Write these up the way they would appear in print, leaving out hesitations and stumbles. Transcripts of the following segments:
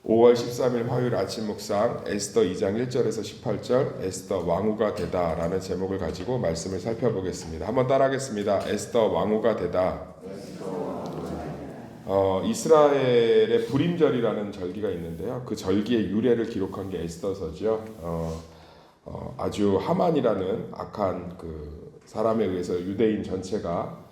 5월 13일 화요일 아침 묵상 에스더 2장 1절에서 18절 에스더 왕후가 되다 라는 제목을 가지고 말씀을 살펴보겠습니다. 한번 따라하겠습니다. 에스더 왕후가 되다. 이스라엘의 불임절이라는 절기가 있는데요. 그 절기의 유래를 기록한 게 에스더서죠. 아주 하만이라는 악한 그 사람에 의해서 유대인 전체가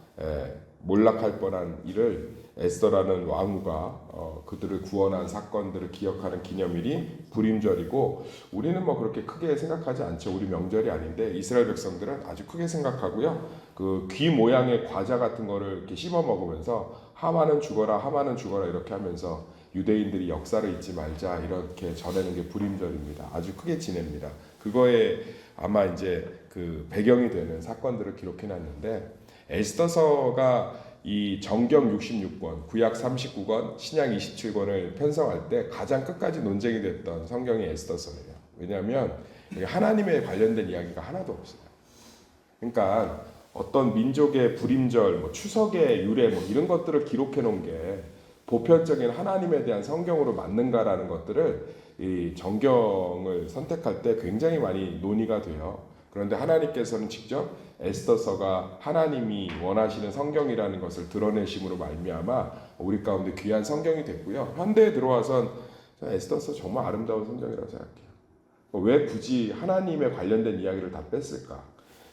몰락할 뻔한 일을 에스더라는 왕후가 그들을 구원한 사건들을 기억하는 기념일이 불임절이고, 우리는 뭐 그렇게 크게 생각하지 않죠. 우리 명절이 아닌데 이스라엘 백성들은 아주 크게 생각하고요. 그 귀 모양의 과자 같은 거를 이렇게 씹어 먹으면서 하만은 죽어라 하만은 죽어라 이렇게 하면서 유대인들이 역사를 잊지 말자 이렇게 전하는 게 불임절입니다. 아주 크게 지냅니다. 그거에 아마 이제 그 배경이 되는 사건들을 기록해 놨는데, 에스더서가 이 정경 66권, 구약 39권, 신약 27권을 편성할 때 가장 끝까지 논쟁이 됐던 성경이 에스더서예요. 왜냐하면 하나님에 관련된 이야기가 하나도 없어요. 그러니까 어떤 민족의 불임절, 뭐 추석의 유래, 뭐 이런 것들을 기록해 놓은 게 보편적인 하나님에 대한 성경으로 맞는가라는 것들을 이 정경을 선택할 때 굉장히 많이 논의가 돼요. 그런데 하나님께서는 직접 에스더서가 하나님이 원하시는 성경이라는 것을 드러내심으로 말미암아 우리 가운데 귀한 성경이 됐고요. 현대에 들어와선 에스더서 정말 아름다운 성경이라고 생각해요. 왜 굳이 하나님에 관련된 이야기를 다 뺐을까?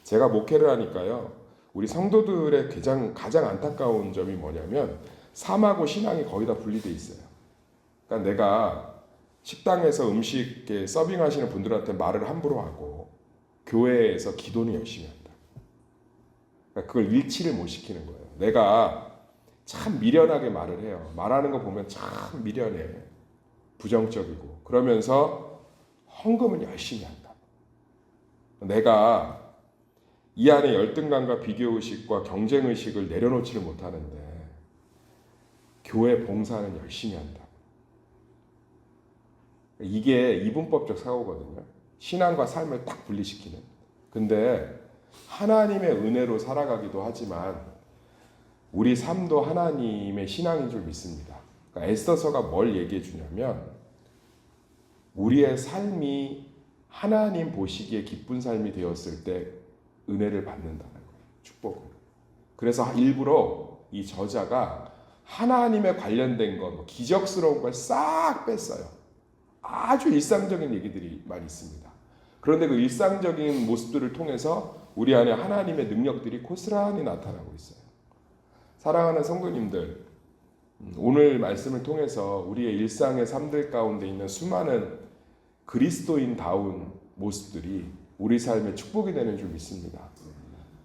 제가 목회를 하니까요, 우리 성도들의 가장 안타까운 점이 뭐냐면 삶하고 신앙이 거의 다 분리돼 있어요. 그러니까 내가 식당에서 음식 서빙하시는 분들한테 말을 함부로 하고 교회에서 기도는 열심히 한다. 그러니까 그걸 일치를 못 시키는 거예요. 내가 참 미련하게 말을 해요. 말하는 거 보면 참 미련해. 부정적이고. 그러면서 헌금은 열심히 한다. 내가 이 안에 열등감과 비교의식과 경쟁의식을 내려놓지를 못하는데 교회 봉사는 열심히 한다. 이게 이분법적 사고거든요. 신앙과 삶을 딱 분리시키는. 근데 하나님의 은혜로 살아가기도 하지만 우리 삶도 하나님의 신앙인 줄 믿습니다. 그러니까 에스더서가 뭘 얘기해 주냐면 우리의 삶이 하나님 보시기에 기쁜 삶이 되었을 때 은혜를 받는다는 거예요. 축복을. 그래서 일부러 이 저자가 하나님에 관련된 것, 기적스러운 걸 싹 뺐어요. 아주 일상적인 얘기들이 많이 있습니다. 그런데 그 일상적인 모습들을 통해서 우리 안에 하나님의 능력들이 고스란히 나타나고 있어요. 사랑하는 성도님들, 오늘 말씀을 통해서 우리의 일상의 삶들 가운데 있는 수많은 그리스도인다운 모습들이 우리 삶의 축복이 되는 줄 믿습니다.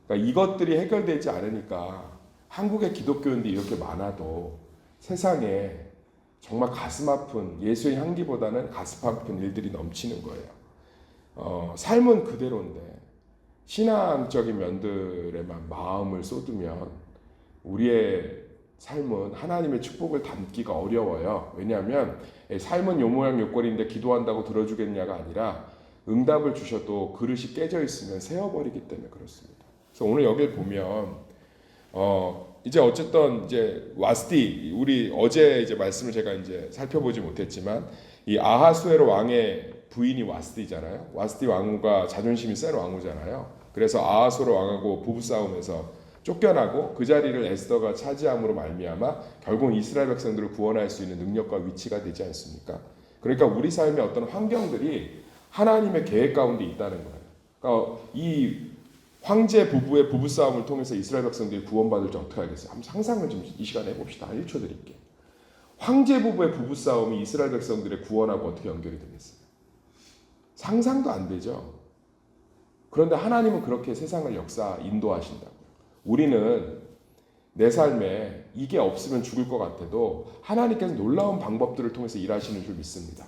그러니까 이것들이 해결되지 않으니까 한국의 기독교인들이 이렇게 많아도 세상에 정말 가슴 아픈, 예수의 향기보다는 가슴 아픈 일들이 넘치는 거예요. 삶은 그대로인데 신앙적인 면들에만 마음을 쏟으면 우리의 삶은 하나님의 축복을 담기가 어려워요. 왜냐하면 삶은 요 모양 요 꼴인데 기도한다고 들어주겠냐가 아니라 응답을 주셔도 그릇이 깨져 있으면 세어버리기 때문에 그렇습니다. 그래서 오늘 여기를 보면 이제 어쨌든 이제 와스디, 우리 어제 이제 말씀을 제가 이제 살펴보지 못했지만 이 아하수에로 왕의 부인이 와스디잖아요. 와스디 왕후가 자존심이 센 왕후잖아요. 그래서 아하수에로 왕하고 부부싸움에서 쫓겨나고 그 자리를 에스더가 차지함으로 말미암아 결국 이스라엘 백성들을 구원할 수 있는 능력과 위치가 되지 않습니까? 그러니까 우리 삶의 어떤 환경들이 하나님의 계획 가운데 있다는 거예요. 그러니까 이 황제 부부의 부부싸움을 통해서 이스라엘 백성들이 구원받을지 어떻게 알겠어요? 한번 상상을 좀 이 시간에 해봅시다. 1초 드릴게요. 황제 부부의 부부싸움이 이스라엘 백성들의 구원하고 어떻게 연결이 되겠어요? 상상도 안 되죠. 그런데 하나님은 그렇게 세상을 인도하신다고요. 우리는 내 삶에 이게 없으면 죽을 것 같아도 하나님께서 놀라운 방법들을 통해서 일하시는 줄 믿습니다.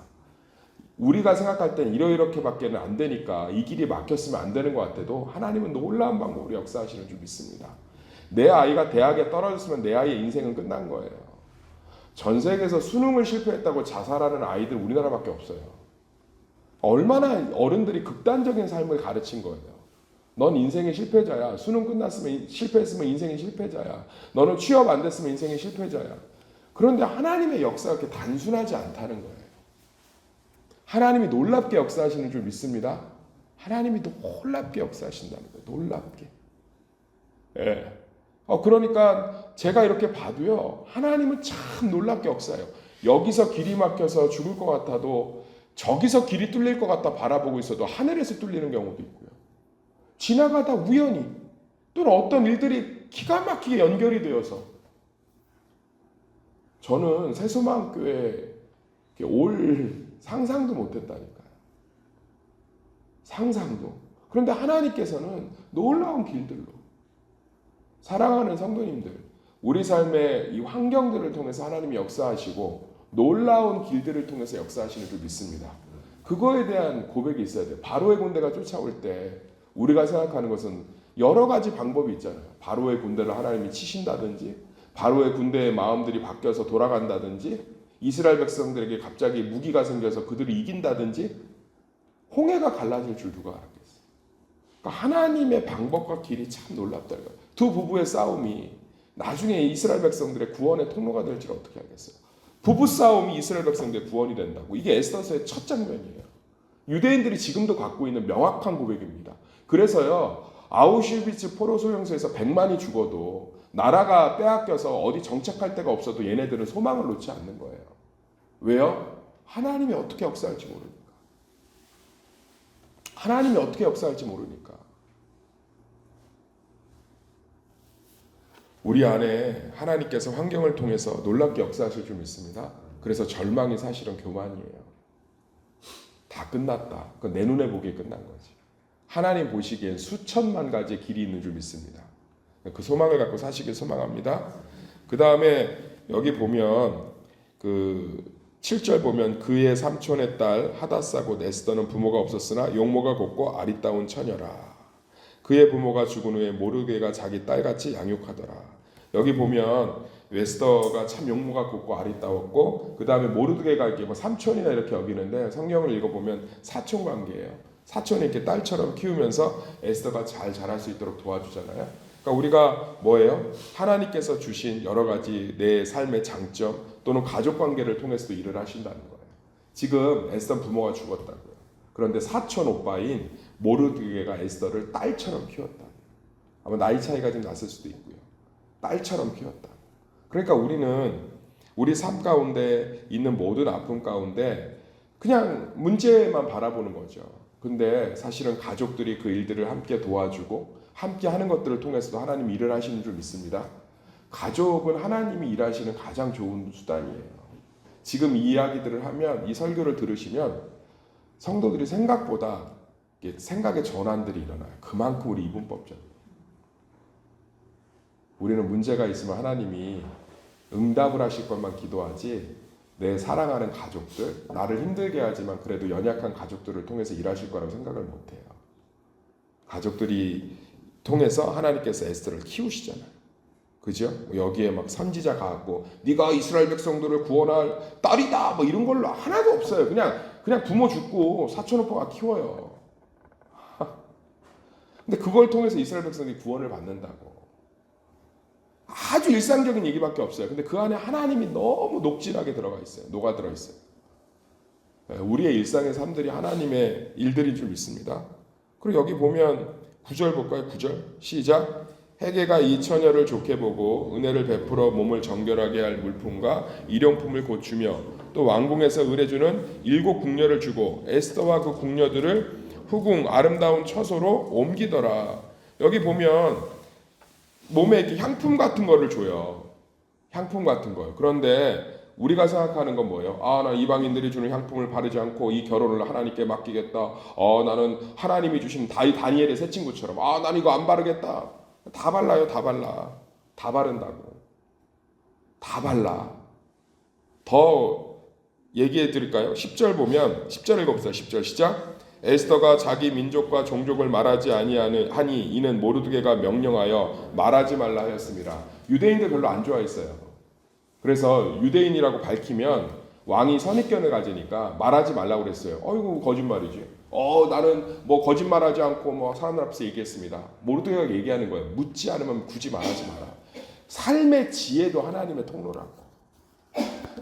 우리가 생각할 땐 이렇게밖에는 안 되니까 이 길이 막혔으면 안 되는 것 같아도 하나님은 놀라운 방법으로 역사하시는 줄 믿습니다. 내 아이가 대학에 떨어졌으면 내 아이의 인생은 끝난 거예요. 전 세계에서 수능을 실패했다고 자살하는 아이들 우리나라밖에 없어요. 얼마나 어른들이 극단적인 삶을 가르친 거예요. 넌 인생의 실패자야. 수능 끝났으면 실패했으면 인생의 실패자야. 너는 취업 안 됐으면 인생의 실패자야. 그런데 하나님의 역사가 그렇게 단순하지 않다는 거예요. 하나님이 놀랍게 역사하시는 줄 믿습니다. 하나님이 놀랍게 역사하신다는 거예요. 놀랍게. 예. 그러니까 제가 이렇게 봐도요, 하나님은 참 놀랍게 역사해요. 여기서 길이 막혀서 죽을 것 같아도 저기서 길이 뚫릴 것 같다 바라보고 있어도 하늘에서 뚫리는 경우도 있고요. 지나가다 우연히 또는 어떤 일들이 기가 막히게 연결이 되어서 저는 새소망교회 올 상상도 못했다니까요. 상상도. 그런데 하나님께서는 놀라운 길들로 사랑하는 성도님들, 우리 삶의 이 환경들을 통해서 하나님이 역사하시고 놀라운 길들을 통해서 역사하시는 줄 믿습니다. 그거에 대한 고백이 있어야 돼요. 바로의 군대가 쫓아올 때 우리가 생각하는 것은 여러 가지 방법이 있잖아요. 바로의 군대를 하나님이 치신다든지, 바로의 군대의 마음들이 바뀌어서 돌아간다든지, 이스라엘 백성들에게 갑자기 무기가 생겨서 그들이 이긴다든지, 홍해가 갈라질 줄 누가 알았겠어요. 그러니까 하나님의 방법과 길이 참 놀랍다는 거예요. 두 부부의 싸움이 나중에 이스라엘 백성들의 구원의 통로가 될지 어떻게 알겠어요. 부부 싸움이 이스라엘 백성들의 구원이 된다고. 이게 에스더서의 첫 장면이에요. 유대인들이 지금도 갖고 있는 명확한 고백입니다. 그래서요, 아우슈비츠 포로 소용소에서 100만이 죽어도 나라가 빼앗겨서 어디 정착할 데가 없어도 얘네들은 소망을 놓지 않는 거예요. 왜요? 하나님이 어떻게 역사할지 모르니까. 하나님이 어떻게 역사할지 모르니까. 우리 안에 하나님께서 환경을 통해서 놀랍게 역사하실 줄 믿습니다. 그래서 절망이 사실은 교만이에요. 다 끝났다. 그건 내 눈에 보기에 끝난 거지. 하나님 보시기엔 수천만 가지의 길이 있는 줄 믿습니다. 그 소망을 갖고 사시길 소망합니다. 그 다음에 여기 보면 그 7절 보면 그의 삼촌의 딸 하다사 곧 에스더는 부모가 없었으나 용모가 곱고 아리따운 처녀라. 그의 부모가 죽은 후에 모르드게가 자기 딸같이 양육하더라. 여기 보면 에스더가 참 용모가 곱고 아리따웠고 그 다음에 모르드게가 이렇게 뭐 삼촌이나 이렇게 여기는데 성경을 읽어보면 사촌 관계예요. 사촌이 이렇게 딸처럼 키우면서 에스더가 잘 자랄 수 있도록 도와주잖아요. 그러니까 우리가 뭐예요? 하나님께서 주신 여러 가지 내 삶의 장점 또는 가족 관계를 통해서도 일을 하신다는 거예요. 지금 에스더 부모가 죽었다고요. 그런데 사촌 오빠인 모르드게가 에스더를 딸처럼 키웠다. 아마 나이 차이가 좀 났을 수도 있고요. 딸처럼 키웠다. 그러니까 우리는 우리 삶 가운데 있는 모든 아픔 가운데 그냥 문제만 바라보는 거죠. 근데 사실은 가족들이 그 일들을 함께 도와주고 함께 하는 것들을 통해서도 하나님이 일을 하시는 줄 믿습니다. 가족은 하나님이 일하시는 가장 좋은 수단이에요. 지금 이 이야기들을 하면, 이 설교를 들으시면 성도들이 생각보다 생각의 전환들이 일어나요. 그만큼 우리 이분법적이에요. 우리는 문제가 있으면 하나님이 응답을 하실 것만 기도하지 내 사랑하는 가족들, 나를 힘들게 하지만 그래도 연약한 가족들을 통해서 일하실 거라고 생각을 못해요. 가족들이 통해서 하나님께서 에스더를 키우시잖아요. 그죠? 여기에 막 선지자 가고 네가 이스라엘 백성들을 구원할 딸이다 뭐 이런 걸로 하나도 없어요. 그냥 부모 죽고 사촌 오빠가 키워요. 근데 그걸 통해서 이스라엘 백성이 구원을 받는다고. 아주 일상적인 얘기밖에 없어요. 근데 그 안에 하나님이 너무 녹진하게 들어가 있어요. 녹아 들어 있어요. 우리의 일상의 삶들이 하나님의 일들인 줄 믿습니다. 그리고 여기 보면 9절 볼까요? 9절 시작. 헤게가 이 처녀를 좋게 보고 은혜를 베풀어 몸을 정결하게 할 물품과 일용품을 고추며 또 왕궁에서 의뢰주는 7 궁녀를 주고 에스더와 그 궁녀들을 후궁 아름다운 처소로 옮기더라. 여기 보면 몸에 이렇게 향품 같은 거를 줘요. 향품 같은 거요. 그런데 우리가 생각하는 건 뭐예요? 나 이방인들이 주는 향품을 바르지 않고 이 결혼을 하나님께 맡기겠다. 나는 하나님이 주신 다니엘의 새 친구처럼 난 이거 안 바르겠다. 다 발라요. 다 발라. 다 바른다고. 다 발라. 더 얘기해 드릴까요? 10절 보면 10절 읽어보세요. 10절 시작. 에스더가 자기 민족과 종족을 말하지 아니하니 이는 모르드게가 명령하여 말하지 말라 하였습니다. 유대인들 별로 안 좋아했어요. 그래서 유대인이라고 밝히면 왕이 선입견을 가지니까 말하지 말라고 그랬어요. 어이구 거짓말이지. 나는 뭐 거짓말하지 않고 뭐 사람들 앞에서 얘기했습니다. 모르드게가 얘기하는 거예요. 묻지 않으면 굳이 말하지 마라. 삶의 지혜도 하나님의 통로라고.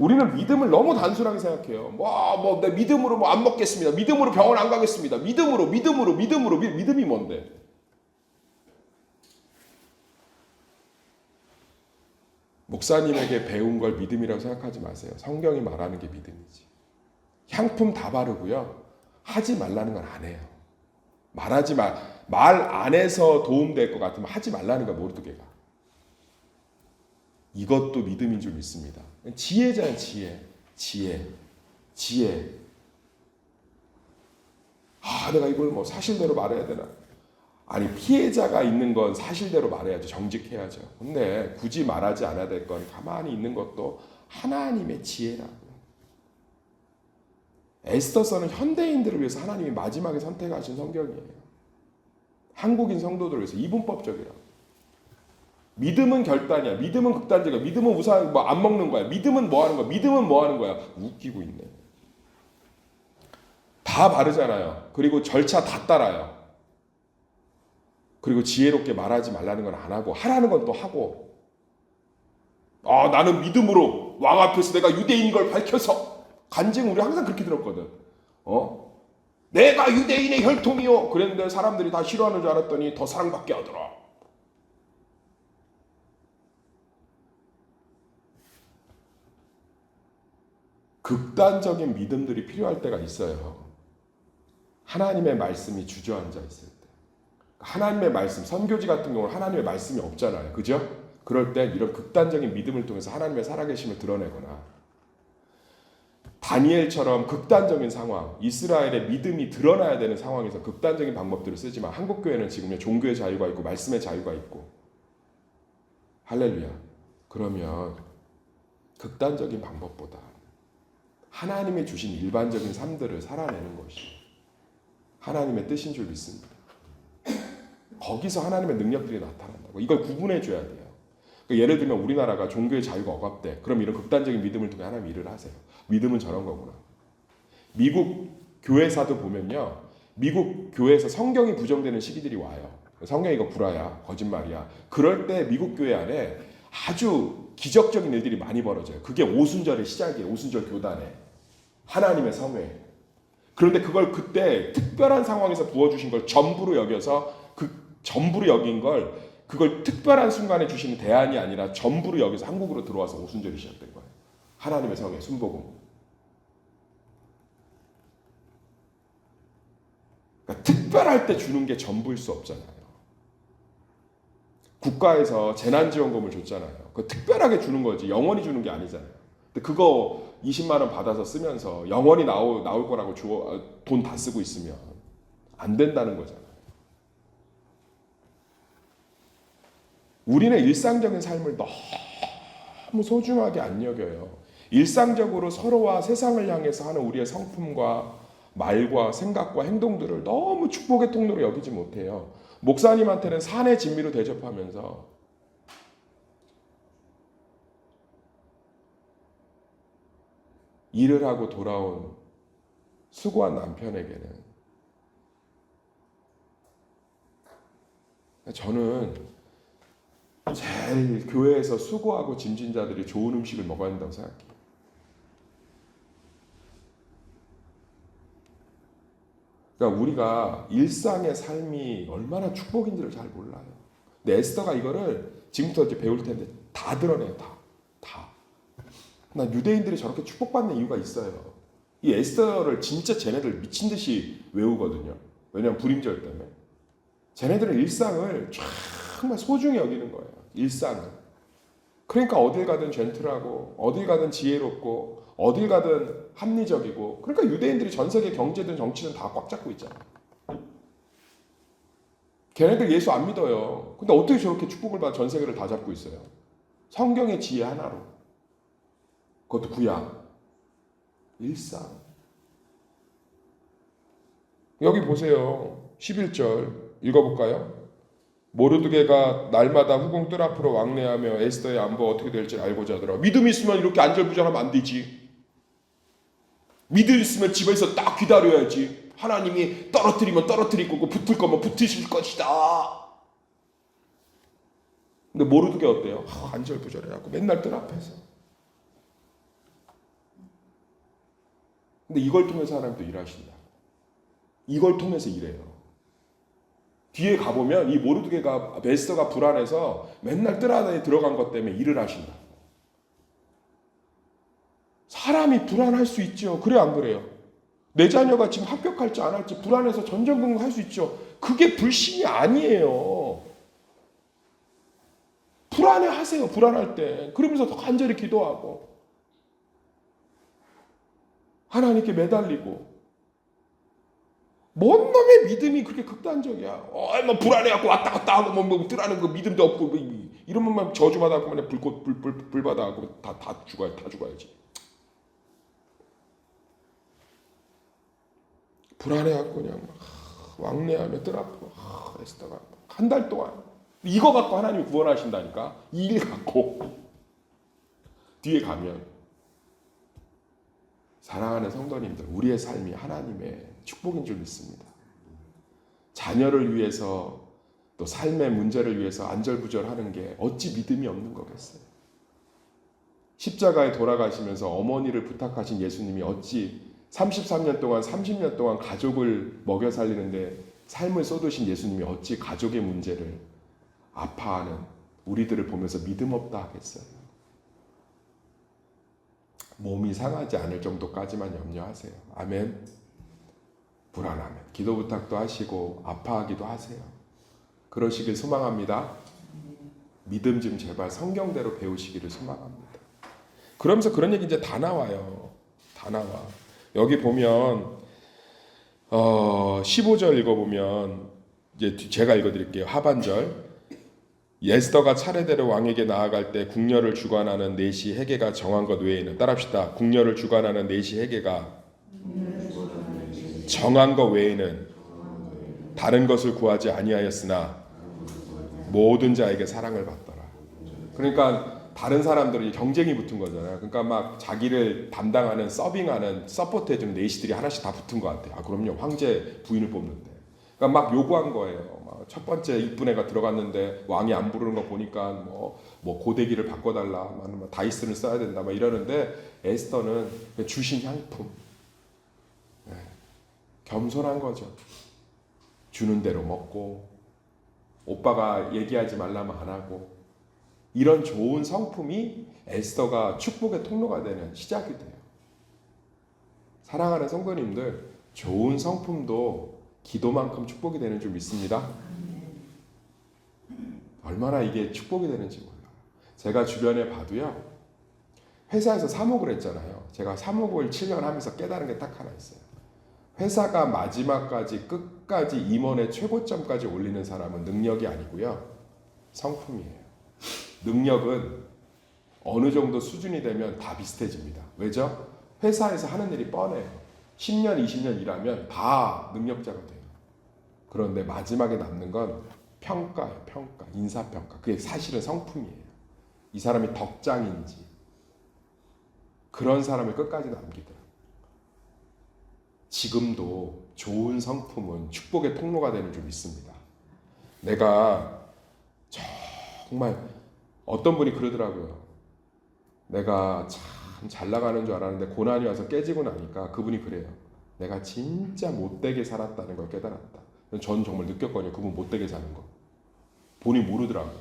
우리는 믿음을 너무 단순하게 생각해요. 내 믿음으로 뭐 안 먹겠습니다. 믿음으로 병원 안 가겠습니다. 믿음이 뭔데? 목사님에게 배운 걸 믿음이라고 생각하지 마세요. 성경이 말하는 게 믿음이지. 향품 다 바르고요. 하지 말라는 건 안 해요. 말 안 해서 도움될 것 같으면 하지 말라는 거 모르드게가. 이것도 믿음인 줄 믿습니다. 지혜잖아요, 지혜. 내가 이걸 뭐 사실대로 말해야 되나? 아니, 피해자가 있는 건 사실대로 말해야죠. 정직해야죠. 근데 굳이 말하지 않아야 될 건 가만히 있는 것도 하나님의 지혜라고. 에스더서는 현대인들을 위해서 하나님이 마지막에 선택하신 성경이에요. 한국인 성도들을 위해서 이분법적이라고. 믿음은 결단이야. 믿음은 극단적이야. 믿음은 우상 안 먹는 거야. 믿음은 뭐 하는 거야? 웃기고 있네. 다 바르잖아요. 그리고 절차 다 따라요. 그리고 지혜롭게 말하지 말라는 건 안 하고 하라는 건 또 하고. 나는 믿음으로 왕 앞에서 내가 유대인인 걸 밝혀서. 간증 우리 항상 그렇게 들었거든. 내가 유대인의 혈통이요. 그랬는데 사람들이 다 싫어하는 줄 알았더니 더 사랑받게 하더라. 극단적인 믿음들이 필요할 때가 있어요. 하나님의 말씀이 주저앉아 있을 때. 하나님의 말씀, 선교지 같은 경우는 하나님의 말씀이 없잖아요. 그죠? 그럴 때 이런 극단적인 믿음을 통해서 하나님의 살아계심을 드러내거나, 다니엘처럼 극단적인 상황, 이스라엘의 믿음이 드러나야 되는 상황에서 극단적인 방법들을 쓰지만 한국 교회는 지금 종교의 자유가 있고 말씀의 자유가 있고, 할렐루야. 그러면 극단적인 방법보다 하나님이 주신 일반적인 삶들을 살아내는 것이 하나님의 뜻인 줄 믿습니다. 거기서 하나님의 능력들이 나타난다고. 이걸 구분해 줘야 돼요. 그러니까 예를 들면 우리나라가 종교의 자유가 억압돼. 그럼 이런 극단적인 믿음을 통해 하나님 일을 하세요. 믿음은 저런 거구나. 미국 교회사도 보면요. 미국 교회에서 성경이 부정되는 시기들이 와요. 성경이 이거 구라야, 거짓말이야. 그럴 때 미국 교회 안에 아주 기적적인 일들이 많이 벌어져요. 그게 오순절의 시작이에요. 오순절 교단에. 하나님의 성회. 그런데 그걸 그때 특별한 상황에서 부어주신 걸 전부로 여겨서 전부로 여긴 걸 그걸 특별한 순간에 주시는 대안이 아니라 전부로 여기서 한국으로 들어와서 오순절이 시작된 거예요. 하나님의 성회, 순복음. 그러니까 특별할 때 주는 게 전부일 수 없잖아요. 국가에서 재난지원금을 줬잖아요. 그거 특별하게 주는 거지 영원히 주는 게 아니잖아요. 근데 그거 20만 원 받아서 쓰면서 영원히 나올 거라고 돈 다 쓰고 있으면 안 된다는 거잖아요. 우리는 일상적인 삶을 너무 소중하게 안 여겨요. 일상적으로 서로와 세상을 향해서 하는 우리의 성품과 말과 생각과 행동들을 너무 축복의 통로로 여기지 못해요. 목사님한테는 산의 진미로 대접하면서 일을 하고 돌아온 수고한 남편에게는 저는 제일 교회에서 수고하고 짐진 자들이 좋은 음식을 먹어야 한다고 생각해요. 그러니까 우리가 일상의 삶이 얼마나 축복인지를 잘 몰라요. 근데 에스더가 이거를 지금부터 이제 배울 텐데 다 드러내요. 다. 나 유대인들이 저렇게 축복받는 이유가 있어요. 이 에스더를 진짜 쟤네들 미친 듯이 외우거든요. 왜냐하면 불임절 때문에. 쟤네들은 일상을 정말 소중히 여기는 거예요. 일상을. 그러니까 어딜 가든 젠틀하고 어딜 가든 지혜롭고 어딜 가든 합리적이고, 그러니까 유대인들이 전 세계 경제든 정치든 다 꽉 잡고 있잖아. 걔네들 예수 안 믿어요. 근데 어떻게 저렇게 축복을 받아 전 세계를 다 잡고 있어요? 성경의 지혜 하나로. 그것도 구약. 일상. 여기 보세요. 11절 읽어볼까요? 모르드게가 날마다 후궁 뜰 앞으로 왕래하며 에스더의 안부가 어떻게 될지 알고자 하더라. 믿음 있으면 이렇게 안절부절하면 안 되지. 믿음 있으면 집에서 딱 기다려야지. 하나님이 떨어뜨리면 떨어뜨릴 거고 붙을 거면 붙으실 것이다. 근데 모르드게 어때요? 안절부절해갖고 맨날 뜰 앞에서. 근데 이걸 통해서 하나님 또 일하신다. 이걸 통해서 일해요. 뒤에 가보면 이 모르드게가 에스더가 불안해서 맨날 뜰 안에 들어간 것 때문에 일을 하신다. 사람이 불안할 수 있죠. 그래 안 그래요? 내 자녀가 지금 합격할지 안 할지 불안해서 전전긍긍할 수 있죠. 그게 불신이 아니에요. 불안해하세요. 불안할 때. 그러면서 더 간절히 기도하고 하나님께 매달리고. 뭔 놈의 믿음이 그렇게 극단적이야. 뭐 불안해갖고 왔다 갔다 하고 뭐 뜨라는 거 믿음도 없고 이러면 저주받아갖고 그냥 불받아갖고 다 죽어야지. 불안해갖고 그냥 막 왕래하며 뜰 앞으로 에스더가 한 달 동안 이거 갖고 하나님이 구원하신다니까. 이 일 갖고 뒤에 가면 사랑하는 성도님들, 우리의 삶이 하나님의 축복인 줄 믿습니다. 자녀를 위해서 또 삶의 문제를 위해서 안절부절하는 게 어찌 믿음이 없는 거겠어요. 십자가에 돌아가시면서 어머니를 부탁하신 예수님이 어찌 33년 동안 30년 동안 가족을 먹여 살리는데 삶을 쏟으신 예수님이 어찌 가족의 문제를 아파하는 우리들을 보면서 믿음 없다 하겠어요. 몸이 상하지 않을 정도까지만 염려하세요. 아멘. 불안하면 기도 부탁도 하시고 아파하기도 하세요. 그러시길 소망합니다. 믿음 좀 제발 성경대로 배우시기를 소망합니다. 그러면서 그런 얘기 이제 다 나와요. 다 나와. 여기 보면 15절 읽어보면 이제 제가 읽어드릴게요. 하반절. 에스더가 차례대로 왕에게 나아갈 때 궁녀를 주관하는 내시 헤게가 정한 것 외에는, 따라합시다. 궁녀를 주관하는 내시 헤게가 정한 것 외에는 다른 것을 구하지 아니하였으나 모든 자에게 사랑을 받더라. 그러니까 다른 사람들이 경쟁이 붙은 거잖아요. 그러니까 막 자기를 담당하는 서빙하는 서포트해주는 내시들이 하나씩 다 붙은 것 같아요. 아 그럼요. 황제 부인을 뽑는데. 그러니까 막 요구한 거예요. 막 첫 번째 이쁜 애가 들어갔는데 왕이 안 부르는 거 보니까 뭐 고데기를 바꿔달라, 뭐 다이슨을 써야 된다, 막 이러는데 에스더는 주신 향품, 겸손한 거죠. 주는 대로 먹고 오빠가 얘기하지 말라면 안 하고 이런 좋은 성품이 에스더가 축복의 통로가 되는 시작이 돼요. 사랑하는 성도님들, 좋은 성품도 기도만큼 축복이 되는 줄 믿습니다. 얼마나 이게 축복이 되는지 몰라요. 제가 주변에 봐도요. 회사에서 사목을 했잖아요. 제가 사목을 7년 하면서 깨달은 게 딱 하나 있어요. 회사가 마지막까지 끝까지 임원의 최고점까지 올리는 사람은 능력이 아니고요. 성품이에요. 능력은 어느 정도 수준이 되면 다 비슷해집니다. 왜죠? 회사에서 하는 일이 뻔해요. 10년, 20년 일하면 다 능력자가 돼요. 그런데 마지막에 남는 건 평가예요. 평가, 인사평가. 그게 사실은 성품이에요. 이 사람이 덕장인지 그런 사람을 끝까지 남기더라고요. 지금도 좋은 성품은 축복의 통로가 되는 줄 믿습니다. 내가 정말 어떤 분이 그러더라고요. 내가 참 잘 나가는 줄 알았는데 고난이 와서 깨지고 나니까 그분이 그래요. 내가 진짜 못되게 살았다는 걸 깨달았다. 전 정말 느꼈거든요. 그분 못되게 사는 거. 본인이 모르더라고요.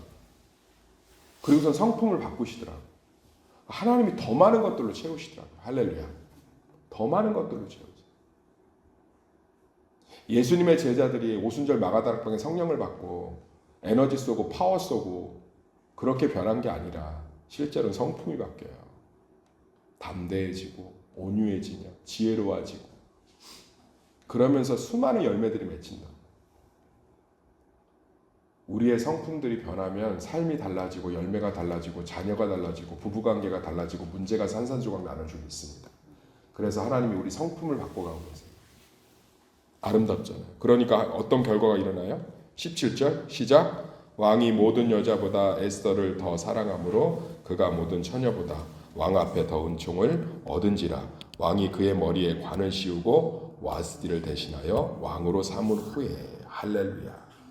그리고선 성품을 바꾸시더라고요. 하나님이 더 많은 것들로 채우시더라고요. 할렐루야. 더 많은 것들로 채우죠. 예수님의 제자들이 오순절 마가다락방에 성령을 받고 에너지 쏘고 파워 쏘고 그렇게 변한 게 아니라 실제로는 성품이 바뀌어요. 담대해지고 온유해지며 지혜로워지고 그러면서 수많은 열매들이 맺힌다. 우리의 성품들이 변하면 삶이 달라지고 열매가 달라지고 자녀가 달라지고 부부관계가 달라지고 문제가 산산조각 나는 줄 믿습니다. 그래서 하나님이 우리 성품을 바꿔가고 계세요. 아름답잖아요. 그러니까 어떤 결과가 일어나요? 17절 시작. 왕이 모든 여자보다 에스더를 더 사랑하므로 그가 모든 처녀보다 왕 앞에 더 은총을 얻은지라. 왕이 그의 머리에 관을 씌우고 와스디를 대신하여 왕으로 삼은 후에. 할렐루야.